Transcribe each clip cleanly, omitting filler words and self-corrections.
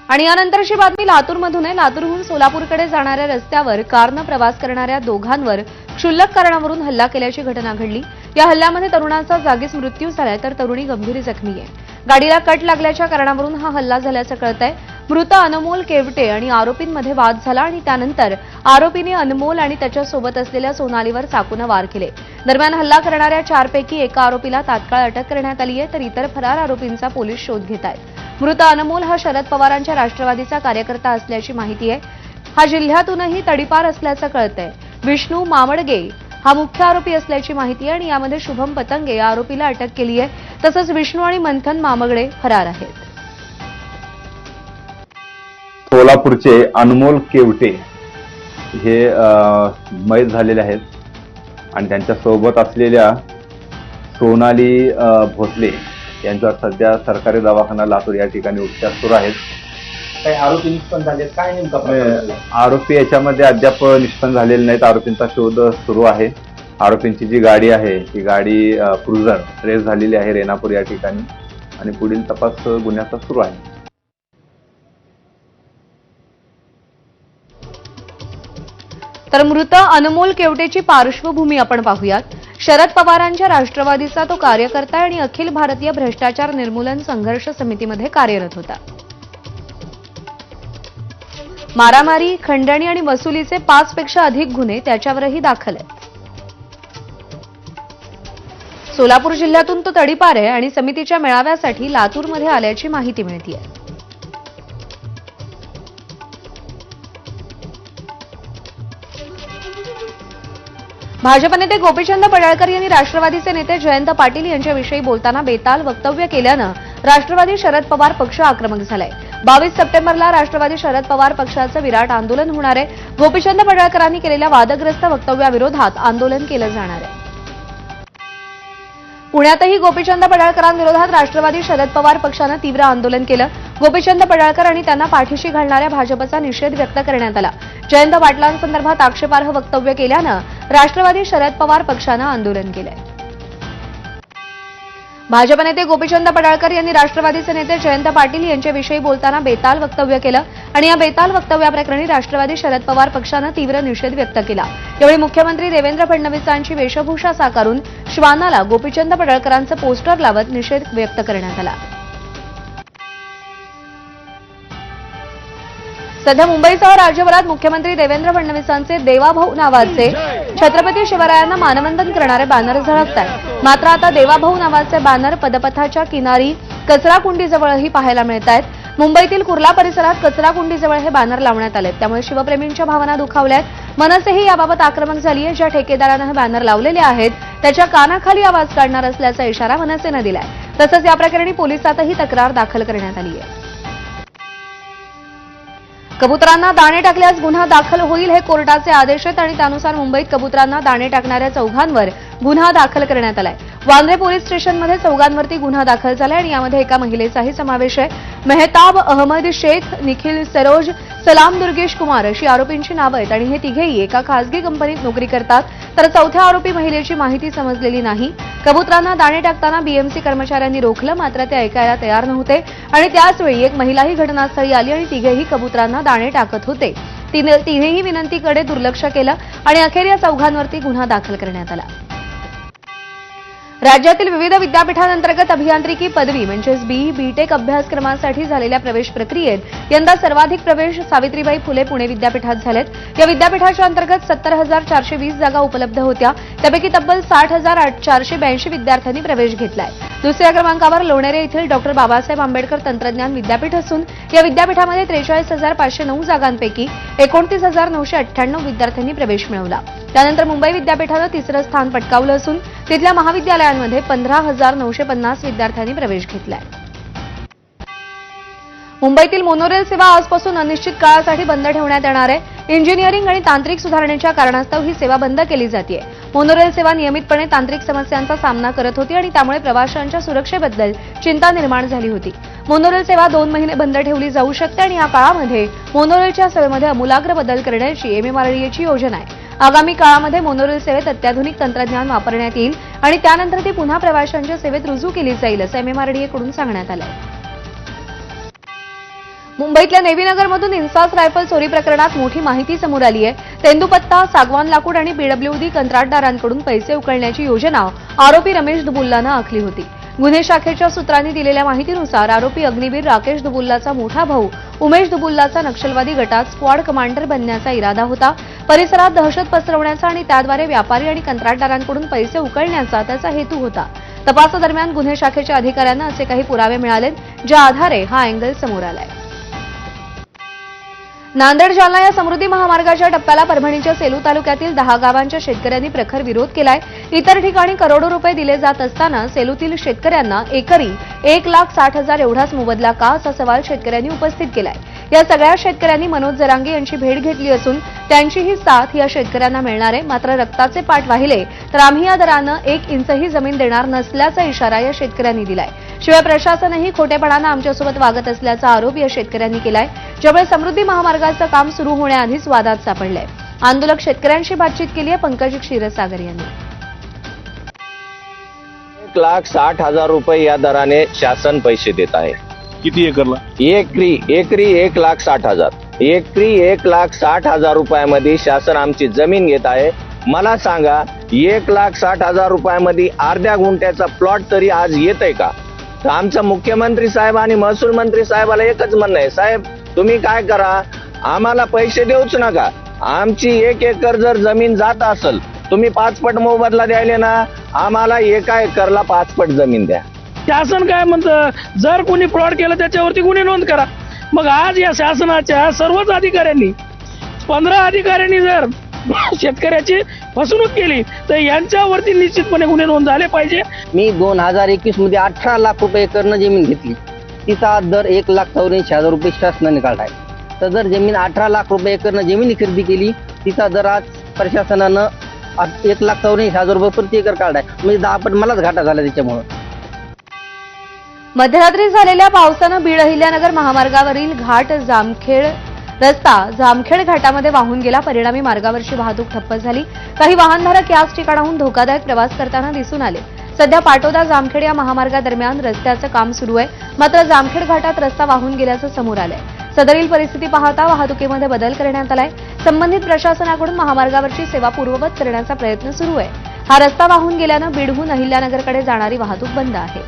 आणि यानंतरची बातमी लातूरमधून आहे। लातूरहून सोलापूरकडे जाणाऱ्या रस्त्यावर कारनं प्रवास करणाऱ्या दोघांवर क्षुल्लक कारणावरून हल्ला केल्याची घटना घडली। या हल्ल्यामध्ये तरुणाचा जागीच मृत्यू झालाय तर तरुणी गंभीर जखमी आहे। गाडीला कट लागल्याच्या कारणावरून हा हल्ला झाल्याचं कळतंय। मृत अनमोल केवटे आणि आरोपींमध्ये वाद झाला आणि त्यानंतर आरोपीने अनमोल आणि त्याच्यासोबत असलेल्या सोनालीवर चाकूने वार केले। दरम्यान हल्ला करणाऱ्या 4 पैकी एका आरोपीला तात्काळ अटक करण्यात आली आहे तर इतर फरार आरोपींचा पोलीस शोध घेत आहेत। मृत अनमोल हा शरद पवारांच्या राष्ट्रवादीचा कार्यकर्ता असल्याची माहिती आहे। हा जिल्ह्यातूनही तडीपार असल्याचं कळतंय। विष्णू मामडगे हा मुख्य आरोपी असल्याची माहिती आहे आणि यामध्ये शुभम पतंगे या आरोपीला अटक केली आहे। तसंच विष्णू आणि मंथन मामगडे फरार आहेत। सोलापूरचे अनमोल केवटे हे मयत झालेले आहेत आणि त्यांच्या सोबत असलेल्या सोनाली भोसले यांच्यावर सध्या सरकारी दवाखाना लातूर या ठिकाणी उपचार सुरू आहेत। काही आरोपी निष्पन्न झाले, काय नेमका प्रकार झाला? आरोपी याच्यामध्ये अद्याप निष्पन्न झालेले नाहीत। आरोपींचा शोध सुरू आहे। आरोपींची जी गाडी आहे ती गाडी क्रुझर ट्रेस झालेली आहे रेणापूर या ठिकाणी आणि पुढील तपास गुन्ह्याचा सुरू आहे। तर मृत अनमोल केवटेची पार्श्वभूमी आपण पाहूयात। शरद पवारांच्या राष्ट्रवादीचा तो कार्यकर्ता आणि अखिल भारतीय भ्रष्टाचार निर्मूलन संघर्ष समितीमध्ये कार्यरत होता। मारामारी, खंडणी आणि वसुलीचे 5 पेक्षा अधिक गुन्हे त्याच्यावरही दाखल आहेत। सोलापूर जिल्ह्यातून तो तडीपार आहे आणि समितीच्या मेळाव्यासाठी लातूरमध्ये आल्याची माहिती मिळतेय। भाजप नेते गोपीचंद पडळकर यांनी राष्ट्रवादीचे नेते जयंत पाटील यांच्याविषयी बोलताना बेताल वक्तव्य केल्यानं राष्ट्रवादी शरद पवार पक्ष आक्रमक झालाय। 22 सप्टेंबरला राष्ट्रवादी शरद पवार पक्षाचं विराट आंदोलन होणार आहे। गोपीचंद पडळकरांनी केलेल्या वादग्रस्त वक्तव्याविरोधात आंदोलन केलं जाणार आहे। पुण्यातही गोपीचंद पडळकरांविरोधात राष्ट्रवादी शरद पवार पक्षानं तीव्र आंदोलन केलं। गोपीचंद पडळकर आणि त्यांना पाठीशी घालणाऱ्या भाजपचा निषेध व्यक्त करण्यात आला। जयंत पाटलांसंदर्भात आक्षेपार्ह वक्तव्य केल्यानं राष्ट्रवादी शरद पवार पक्षानं आंदोलन केलंय। भाजप नेते गोपीचंद पडळकर यांनी राष्ट्रवादीचे नेते जयंत पाटील यांच्याविषयी बोलताना बेताल वक्तव्य केलं आणि या बेताल वक्तव्याप्रकरणी राष्ट्रवादी शरद पवार पक्षानं तीव्र निषेध व्यक्त केला। यावेळी मुख्यमंत्री देवेंद्र फडणवीसांची वेशभूषा साकारून श्वानाला गोपीचंद पडळकरांचं पोस्टर लावत निषेध व्यक्त करण्यात आला। सध्या मुंबईसह राज्यभरात मुख्यमंत्री देवेंद्र फडणवीसांचे देवाभाऊ नावाचे छत्रपती शिवरायांना मानवंदन करणारे बॅनर झळकतायत। मात्र आता देवाभाऊ नावाचे बॅनर पदपथाच्या किनारी कचराकुंडीजवळही पाहायला मिळत आहेत। मुंबईतील कुर्ला परिसरात कचराकुंडीजवळ हे बॅनर लावण्यात आलेत, त्यामुळे शिवप्रेमींच्या भावना दुखावल्यात। मनसेही याबाबत आक्रमक झाली आहे। ज्या ठेकेदारानं हे बॅनर लावलेले आहेत त्याच्या कानाखाली आवाज काढणार असल्याचा इशारा मनसेनं दिलाय। तसंच या प्रकरणी पोलिसातही तक्रार दाखल करण्यात आली आहे। कबुतरांना दाणे टाकल्यास गुन्हा दाखल होईल हे कोर्टाचे आदेश आहेत आणि त्यानुसार मुंबईत कबुतरांना दाणे टाकणाऱ्या चौघांवर गुन्हा दाखल करण्यात आलाय। वांद्रे पोलीस स्टेशनमध्ये चौघांवरती गुन्हा दाखल झालाय आणि यामध्ये एका महिलेचाही समावेश आहे। मेहताब अहमद शेख, निखिल सरोज, सलाम दुर्गेश कुमार अशी आरोपींची नावं आहेत आणि हे तिघेही एका खासगी कंपनीत नोकरी करतात। तर चौथ्या आरोपी महिलेची माहिती समजलेली नाही। कबुतरांना दाणे टाकताना बीएमसी कर्मचाऱ्यांनी रोखलं, मात्र ते ऐकायला तयार नव्हते आणि त्याचवेळी एक महिलाही घटनास्थळी आली आणि तिघेही कबुतरांना दाणे टाकत होते। तिनेही विनंतीकडे दुर्लक्ष केलं आणि अखेर या चौघांवरती गुन्हा दाखल करण्यात आला। राज्यातील विविध विद्यापीठांतर्गत अभियांत्रिकी पदवी म्हणजेच बी.टेक अभ्यासक्रमांसाठी झालेल्या प्रवेश प्रक्रियेत यंदा सर्वाधिक प्रवेश सावित्रीबाई फुले पुणे विद्यापीठात झालेत। या विद्यापीठाच्या अंतर्गत 70,420 जागा उपलब्ध होत्या, त्यापैकी तब्बल 60,482 विद्यार्थ्यांनी प्रवेश घेतलाय। दुसऱ्या क्रमांकावर लोणेरे येथील डॉ. बाबासाहेब आंबेडकर तंत्रज्ञान विद्यापीठ असून या विद्यापीठामध्ये 43,509 जागांपैकी 29,998 विद्यार्थ्यांनी प्रवेश मिळवला। त्यानंतर मुंबई विद्यापीठानं तिसरं स्थान पटकावलं असून तिथल्या महाविद्यालयांमध्ये 15,950 विद्यार्थ्यांनी प्रवेश घेतलाय। मुंबईतील मोनोरेल सेवा आजपासून अनिश्चित काळासाठी बंद ठेवण्यात येणार आहे। इंजिनिअरिंग आणि तांत्रिक सुधारणेच्या कारणास्तव ही सेवा बंद केली जाते। मोनोरेल सेवा नियमितपणे तांत्रिक समस्यांचा सामना करत होती आणि त्यामुळे प्रवाशांच्या सुरक्षेबद्दल चिंता निर्माण झाली होती। मोनोरेल सेवा 2 महिने बंद ठेवली जाऊ शकते आणि या काळामध्ये मोनोरेलच्या सेवेमध्ये आमूलाग्र बदल करण्याची एमएमआरडीएची योजना आहे। आगामी काळामध्ये मोनोरेल सेवेत अत्याधुनिक तंत्रज्ञान वापरण्यात येईल आणि त्यानंतर ती पुन्हा प्रवाशांच्या सेवेत रुजू केली जाईल असं एमएमआरडीएकडून सांगण्यात आलं आहे। मुंबईतल्या नेव्हीनगरमधून इन्सास रायफल चोरी प्रकरणात मोठी माहिती समोर आली आहे. तेंदूपत्ता, सागवान लाकूड आणि पीडब्ल्यूडी कंत्राटदारांकडून पैसे उकळण्याची योजना आरोपी रमेश दुबुल्लानं आखली होती. गुन्हे शाखेच्या सूत्रांनी दिलेल्या माहितीनुसार आरोपी अग्निवीर राकेश दुबुल्लाचा मोठा भाऊ उमेश दुबुल्लाचा नक्षलवादी गटात स्क्वॉड कमांडर बनण्याचा इरादा होता. परिसरात दहशत पसरवण्याचा आणि त्याद्वारे व्यापारी आणि कंत्राटदारांकडून पैसे उकळण्याचा त्याचा हेतू होता. तपासादरम्यान गुन्हे शाखेच्या अधिकाऱ्यांना असे काही पुरावे मिळाले, ज्या आधारे हा अँगल समोर आलाय. नांदेड जालना या समृद्धी महामार्गाच्या टप्प्याला परभणीच्या सेलू तालुक्यातील 10 गावांच्या शेतकऱ्यांनी प्रखर विरोध केलाय. इतर ठिकाणी करोडो रुपये दिले जात असताना सेलूतील शेतकऱ्यांना एकरी 1,60,000 एवढाच मोबदला का, असा सवाल शेतकऱ्यांनी उपस्थित केलाय. या सगळ्या शेतकऱ्यांनी मनोज जरांगे यांची भेट घेतली असून त्यांची ही साथ या शेतकऱ्यांना मिळणार आहे. मात्र रक्ताचे पाठ वाहिले तर आम्ही या दरानं 1 इंचही जमीन देणार नसल्याचा इशारा या शेतकऱ्यांनी दिलाय. शिवाय प्रशासनही खोटेपणानं आमच्यासोबत वागत असल्याचा आरोप या शेतकऱ्यांनी केलाय, ज्यामुळे समृद्धी महामार्गाचं काम सुरू होण्याआधीच वादात सापडलंय. आंदोलक शेतकऱ्यांशी बातचीत केली आहे पंकज क्षीरसागर यांनी. 1,60,000 रुपये या दराने शासन पैसे देत आहे. किती एकरला? एकरी 1,60,000. एकरी 1,60,000 रुपयामध्ये शासन आमची जमीन घेत आहे. मला सांगा, 1,60,000 रुपयामध्ये अर्ध्या गुंठ्याचा प्लॉट तरी आज येत आहे का? तर आमचं मुख्यमंत्री साहेब आणि महसूल मंत्री साहेबाला एकच म्हणणं आहे, साहेब तुम्ही काय करा, आम्हाला पैसे देऊच नका. आमची 1 एकर जर जमीन जात असेल, तुम्ही 5 पट मोबदला द्यायले ना, आम्हाला 1 एकरला 5 पट जमीन द्या. शासन काय म्हणतं, जर कोणी फ्रॉड केलं त्याच्यावरती गुन्हे नोंद करा. मग आज या शासनाच्या सर्वच अधिकाऱ्यांनी 15 अधिकाऱ्यांनी जर शेतकऱ्याची फसवणूक केली तर यांच्यावरती निश्चितपणे गुन्हे नोंद झाले पाहिजे. मी 2021 मध्ये 18 लाख रुपये एकरनं जमीन घेतली. तिचा दर 1,84,000 रुपये शासनाने काढलाय. तर जर जमीन 18 लाख रुपये एकरनं जमीन खरेदी केली, तिचा दर आज प्रशासनानं 1,84,000 रुपये प्रति एकर काढलाय. म्हणजे 10 पट मलाच घाटा झाला त्याच्यामुळे. मध्यरात्री झालेल्या पावसानं बीड अहिल्यानगर महामार्गावरील घाट रस्ता जामखेड घाटामध्ये वाहून गेला. परिणामी मार्गावरची वाहतूक ठप्प झाली. काही वाहनधारक याच ठिकाणाहून धोकादायक प्रवास करताना दिसून आले. सध्या पाटोदा जामखेड या महामार्गादरम्यान रस्त्याचं काम सुरू आहे. मात्र जामखेड घाटात रस्ता वाहून गेल्याचं समोर आलंय. सदरील परिस्थिती पाहता वाहतुकीमध्ये बदल करण्यात आलाय. संबंधित प्रशासनाकडून महामार्गावरची सेवा पूर्ववत करण्याचा प्रयत्न सुरू आहे. हा रस्ता वाहून गेल्यानं बीडहून अहिल्यानगरकडे जाणारी वाहतूक बंद आहे.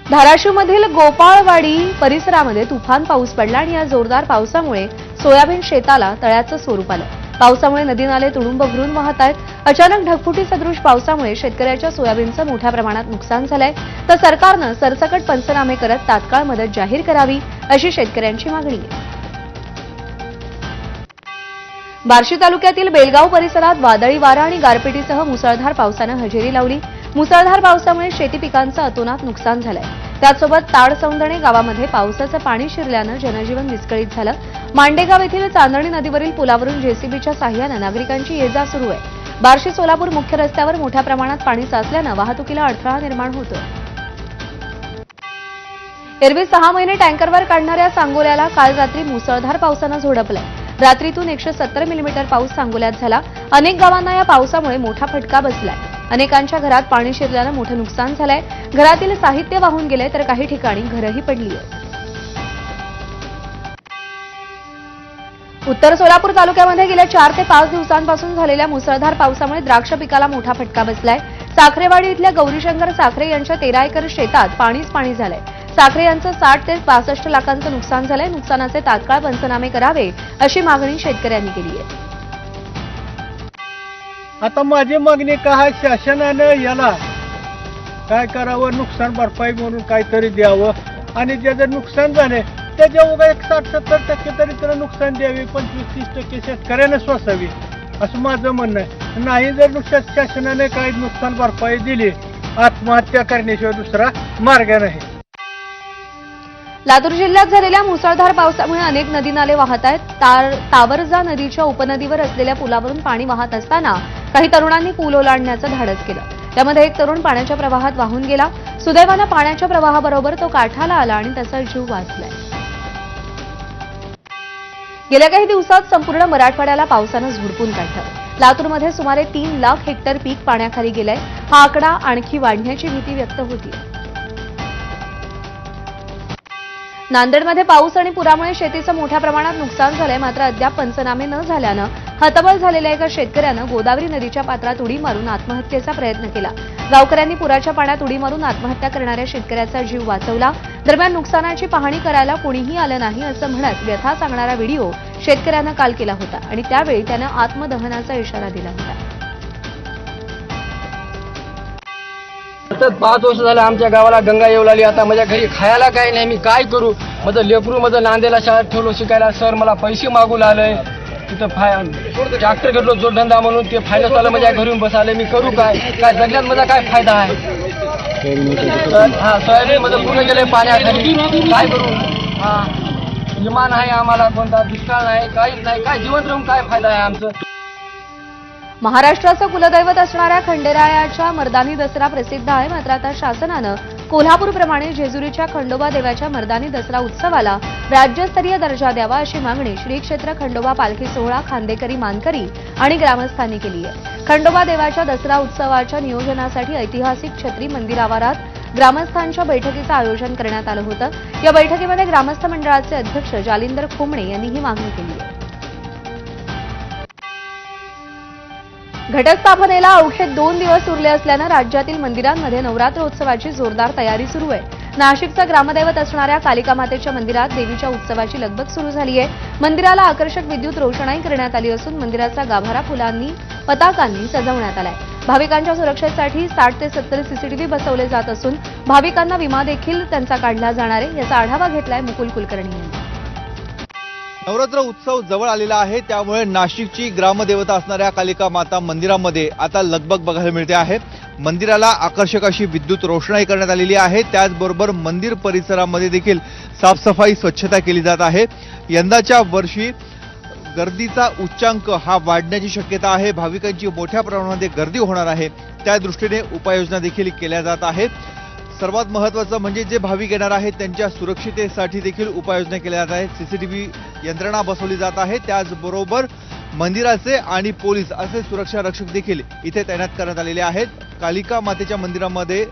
धाराशिवमधील गोपाळवाडी परिसरामध्ये तुफान पाऊस पडला आणि या जोरदार पावसामुळे सोयाबीन शेताला तळ्याचं स्वरूप आलं. पावसामुळे नदी नाले तुडुंब भरून वाहत आहेत. अचानक ढगफुटी सदृश पावसामुळे शेतकऱ्याच्या सोयाबीनचं मोठ्या प्रमाणात नुकसान झालंय. तर सरकारनं सरसकट पंचनामे करत तात्काळ मदत जाहीर करावी, अशी शेतकऱ्यांची मागणी आहे. बार्शी तालुक्यातील बेलगाव परिसरात वादळी वारा आणि गारपिटीसह मुसळधार पावसानं हजेरी लावली. मुसळधार पावसामुळे शेती पिकांचं अतोनात नुकसान झालंय. त्याचसोबत ताडसौंदणे गावामध्ये पावसाचं पाणी शिरल्यानं जनजीवन विस्कळीत झालं. मांडेगाव येथील चांदणी नदीवरील पुलावरून जेसीबीच्या साह्यानं नागरिकांची ये-जा सुरू आहे. बार्शी सोलापूर मुख्य रस्त्यावर मोठ्या प्रमाणात पाणी साचल्यानं वाहतुकीला अडथळा निर्माण होतोय. एरवी 6 महिने टँकरवर काढणाऱ्या सांगोल्याला काल रात्री मुसळधार पावसानं झोडपलंय. रात्रीतून 170 मिलीमीटर पाऊस सांगोल्यात झाला. अनेक गावांना या पावसामुळे मोठा फटका बसलाय. अनेकांच्या घरात पाणी शिरल्यानं मोठं नुकसान झालंय. घरातील साहित्य वाहून गेलंय, तर काही ठिकाणी घरही पडली आहेत. उत्तर सोलापूर तालुक्यामध्ये गेल्या 4 ते 5 दिवसांपासून झालेल्या मुसळधार पावसामुळे द्राक्ष पिकाला मोठा फटका बसलाय. साखरेवाडी इथल्या गौरीशंकर साखरे यांच्या 13 एकर शेतात पाणीच पाणी झालंय. साखरे यांचं 60 ते 65 लाखांचं नुकसान झालंय. नुकसानाचे तात्काळ पंचनामे करावे, अशी मागणी शेतकऱ्यांनी केली आहे. आता माझी मागणी काय, शासनानं याला काय करावं, नुकसान भरपाई म्हणून काहीतरी द्यावं आणि जे जर नुकसान झाले त्याच्या उगा 60-70% तरी त्याला नुकसान द्यावे. 25-30% शेतकऱ्यानं सोसावी, असं माझं म्हणणं आहे. नाही जर शासनाने काही नुकसान भरपाई दिली, आत्महत्या करण्याशिवाय दुसरा मार्ग नाही. लातूर जिल्ह्यात झालेल्या मुसळधार पावसामुळे अनेक नदी नाले वाहत आहेत. तावरजा नदीच्या उपनदीवर असलेल्या पुलावरून पाणी वाहत असताना काही तरुणांनी पूल ओलांडण्याचं धाडस केलं. त्यामध्ये एक तरुण पाण्याच्या प्रवाहात वाहून गेला. सुदैवानं पाण्याच्या प्रवाहाबरोबर तो काठाला आला आणि त्याचा जीव वाचलाय. गेल्या काही दिवसात संपूर्ण मराठवाड्याला पावसानं झोडपून काढलं. लातूरमध्ये सुमारे 3 लाख हेक्टर पीक पाण्याखाली गेलंय. हा आकडा आणखी वाढण्याची भीती व्यक्त होतीये. नांदेडमध्ये पाऊस आणि पुरामुळे शेतीचं मोठ्या प्रमाणात नुकसान झालंय, मात्र अद्याप पंचनामे न झाल्यानं हतबल झालेल्या एका शेतकऱ्यानं गोदावरी नदीच्या पात्रात उडी मारून आत्महत्येचा प्रयत्न केला. गावकऱ्यांनी पुराच्या पाण्यात उडी मारून आत्महत्या करणाऱ्या शेतकऱ्याचा जीव वाचवला. दरम्यान नुकसानाची पाहणी करायला कोणीही आलं नाही असं म्हणत व्यथा सांगणारा व्हिडिओ शेतकऱ्यानं काल केला होता आणि त्यावेळी त्यानं आत्मदहनाचा इशारा दिला होता. सतत 5 वर्ष झालं आमच्या गावाला गंगा येऊ लागली. आता माझ्या घरी खायला काही नाही, मी काय करू? माझं लेकरू माझं नांदेडला शाळेत ठेवलं शिकायला. सर मला पैसे मागू लागले. तिथं ट्रॅक्टर घेतलो जोडधंदा म्हणून, ते फायनान्स आलं माझ्या घरून बसाले. मी करू काय? काय जगण्यात माझा काय फायदा आहे? हा, सोयाबीन माझं पूर्ण गेले पाण्याखाली. काय करू? हा, विमान आहे आम्हाला, कोणता दुष्काळ नाही, काहीच नाही. काय जिवंत राहून काय फायदा आहे आमचं? महाराष्ट्राचं कुलदैवत असणाऱ्या खंडेरायाच्या मर्दानी दसरा प्रसिद्ध आहे, मात्र आता शासनानं कोल्हापूरप्रमाणे जेजुरीच्या खंडोबा देवाच्या मर्दानी दसरा उत्सवाला राज्यस्तरीय दर्जा द्यावा अशी मागणी श्री क्षेत्र खंडोबा पालखी सोहळा खांदेकरी मानकरी आणि ग्रामस्थांनी केली आहे. खंडोबा देवाच्या दसरा उत्सवाच्या नियोजनासाठी ऐतिहासिक छत्री मंदिर आवारात ग्रामस्थांच्या बैठकीचं आयोजन करण्यात आलं होतं. या बैठकीमध्ये ग्रामस्थ मंडळाचे अध्यक्ष जालिंदर खोमणे यांनी ही मागणी केली आहे. घटस्थापनेला अवघे 2 दिवस उरले असल्यानं राज्यातील मंदिरांमध्ये नवरात्रोत्सवाची जोरदार तयारी सुरू आहे. नाशिकचं ग्रामदैवत असणाऱ्या कालिका मातेच्या मंदिरात देवीच्या उत्सवाची लगबग सुरू झाली आहे. मंदिराला आकर्षक विद्युत रोषणाई करण्यात आली असून मंदिराचा गाभारा फुलांनी पताकांनी सजवण्यात आलाय. भाविकांच्या सुरक्षेसाठी 60 ते 70 सीसीटीव्ही बसवले जात असून भाविकांना विमा देखील त्यांचा काढला जाणार आहे. याचा आढावा घेतलाय मुकुल कुलकर्णी यांनी. नवरात्र उत्सव जवळ आलेला आहे, त्यामुळे नाशिकची ग्रामदेवता असणाऱ्या कालिका माता मंदिरामध्ये आता लगबग बघायला मिळते आहे. मंदिराला आकर्षक अशी विद्युत रोषणाई करण्यात आलेली आहे. त्याचबरोबर मंदिर परिसरामध्ये देखील साफसफाई स्वच्छता केली जात आहे. यंदाच्या वर्षी गर्दीचा उच्चांक हा वाढण्याची शक्यता आहे. भाविकांची मोठ्या प्रमाणामध्ये गर्दी होणार आहे, त्या दृष्टीने उपाययोजना देखील केल्या जात आहेत. सर्वात महत्त्वाचं म्हणजे जे भाविक येणार आहेत त्यांच्या सुरक्षिततेसाठी देखील उपाययोजना केल्या जात आहेत. सीसीटीव्ही यंत्रणा बसवली जात आहे. त्याचबरोबर मंदिराचे आणि पोलीस असे सुरक्षा रक्षक देखील इथे तैनात करण्यात आलेले आहेत. कालिका मातेच्या मंदिरामध्ये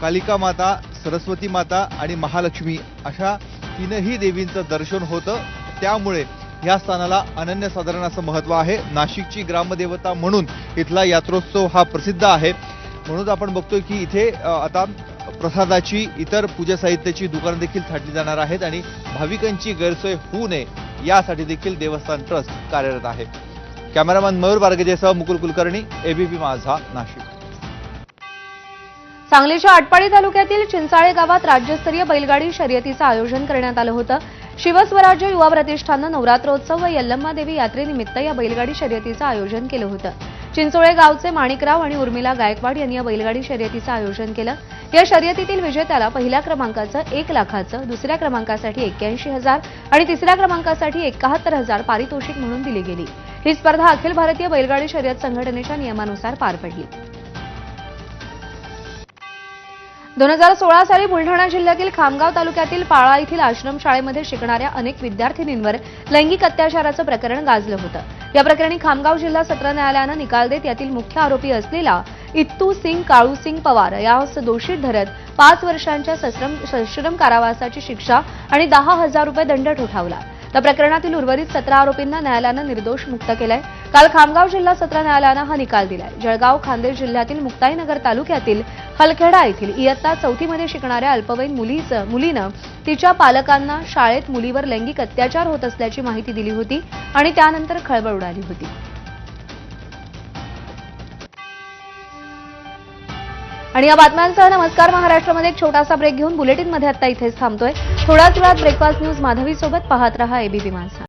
कालिका माता, सरस्वती माता आणि महालक्ष्मी अशा 3ही देवींचं दर्शन होतं. त्यामुळे या स्थानाला अनन्यसाधारण असं महत्त्व आहे. नाशिकची ग्रामदेवता म्हणून इथला यात्रोत्सव हा प्रसिद्ध आहे. म्हणून आपण बघतोय की इथे आता प्रसादाची, इतर पूजा साहित्याची दुकानं देखील थाटली जाणार आहेत आणि भाविकांची गैरसोय होऊ नये यासाठी देखील देवस्थान ट्रस्ट कार्यरत आहे. कॅमेरामॅन मयूर बारगेजेसह मुकुल कुलकर्णी, एबीपी माझा, नाशिक. सांगलीच्या आटपाडी तालुक्यातील चिंचाळे गावात राज्यस्तरीय बैलगाडी शर्यतीचं आयोजन करण्यात आलं होतं. शिवस्वराज्य युवा प्रतिष्ठाननं नवरात्रोत्सव व यल्लम्मा देवी यात्रेनिमित्त या बैलगाडी शर्यतीचं आयोजन केलं होतं. चिंचोळे गावचे माणिकराव आणि उर्मिला गायकवाड यांनी या बैलगाडी शर्यतीचं आयोजन केलं. या शर्यतीतील विजेत्याला पहिल्या क्रमांकाचं 1 लाखाचं, दुसऱ्या क्रमांकासाठी 81,000 आणि तिसऱ्या क्रमांकासाठी 71,000 पारितोषिक म्हणून दिली गेली. ही स्पर्धा अखिल भारतीय बैलगाडी शर्यत संघटनेच्या नियमानुसार पार पडली. 2016 साली बुलढाणा जिल्ह्यातील खामगाव तालुक्यातील पाळा येथील आश्रमशाळेमध्ये शिकणाऱ्या अनेक विद्यार्थिनींवर लैंगिक अत्याचाराचं प्रकरण गाजलं होतं. या प्रकरणी खामगाव जिल्हा सत्र न्यायालयानं निकाल देत यातील मुख्य आरोपी असलेला इत्तू सिंग काळू सिंग पवार यास दोषी धरत 5 वर्षांच्या सश्रम कारावासाची शिक्षा आणि 10,000 रुपये दंड ठोठावला. या प्रकरणातील उर्वरित 17 आरोपींना न्यायालयानं निर्दोष मुक्त केलंय. काल खामगाव जिल्हा सत्र न्यायालयानं हा निकाल दिलाय. जळगाव खान्देश जिल्ह्यातील मुक्ताईनगर तालुक्यातील हलखेडा येथील इयत्ता 4थीमध्ये शिकणाऱ्या अल्पवयीन मुलीनं तिच्या पालकांना शाळेत मुलीवर लैंगिक अत्याचार होत असल्याची माहिती दिली होती आणि त्यानंतर खळबळ उडाली होती. आणि या बातम्यांसह नमस्कार महाराष्ट्रामध्ये एक छोटासा ब्रेक घेऊन बुलेटिनमध्ये आता इथेच थांबतोय. थोड्याच वेळात ब्रेकफास्ट न्यूज माधवी सोबत पाहत रहा एबीपी माझा.